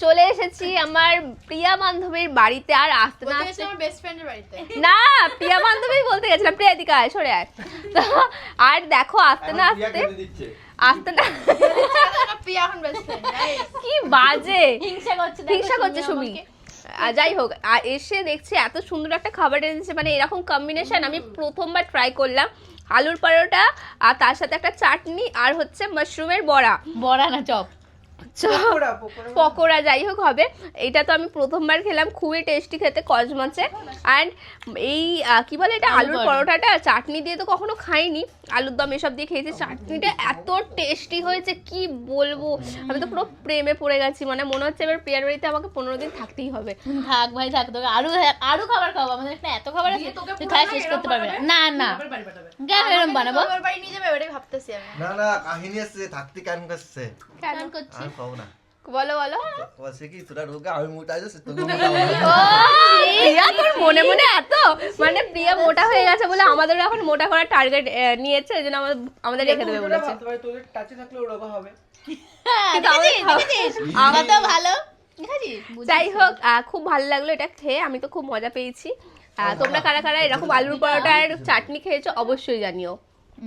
চলে এসেছি আমার প্রিয়া বান্ধবীর বাড়িতে। আর আসতে না আসতে আমার বেস্ট ফ্রেন্ডের বাড়িতে না, প্রিয়া বান্ধবী বলতে গেছিলাম, প্রিয়া দিকা আয়, সরে আয়। তো আর দেখো আসতে না আসতে না প্রিয়া এখন বেস্ট ফ্রেন্ড কি বাজে হিংসা করছে সুমি। যাই হোক, এসে দেখছি এত সুন্দর একটা খাবার এনেছে, মানে এরকম কম্বিনেশন আমি প্রথমবার ট্রাই করলাম। আলুর পরোটা আর তার সাথে একটা চাটনি আর হচ্ছে মাশরুমের বড়া না চপ, পকোড়া যাই হোক হবে। এটা তো আমি প্রথমবার খেলাম, খুবই টেস্টি খেতে, কচমাচে। অ্যান্ড এই কি বলে এটা, আলুর পরোটাটা চাটনি দিয়ে তো কখনো খাইনি, আলুর দম এসব দিয়ে খেয়েছি। চাটনিটা এত টেস্টি হয়েছে কি বলবো, আমি তো পুরো প্রেমে পড়ে গেছি। মানে মনে হচ্ছে এবার প্রিয়ার বাড়িতে আমাকে 15 দিন থাকতেই হবে। থাক ভাই থাক, তোকে আরো খাবার খাওয়াবো, আমাদের এখানে এত খাবার আছে তুই খাই শেষ করতে পারবি না। না কেন এরকম বানাবো, আমার বাড়ি নিয়ে যাবে ওটাই ভাবতেছি আমি। না কাহিনী আছে, থাকতে কেন করছে কেন করছি আর পাবো না বলো বলো। বলছে কি তোরা রোগা আমি মোটা আছে তোকে প্রিয়া তোর মনে মনে এত, মানে প্রিয়া মোটা হয়ে গেছে বলে আমাদের এখন মোটা করার টার্গেট নিয়েছে, এই জন্য আমাদের রেখে দেবে বলেছে। তোদের টাচে থাকলে ওরকম হবে। কিন্তু আমার তো ভালো যাই হোক, খুব ভালো লাগলো এটা খেয়ে, আমি তো খুব মজা পেয়েছি। তোমরা কারা কারা এরকম আলুর পরোটা আর চাটনি খেয়েছো অবশ্যই জানিও।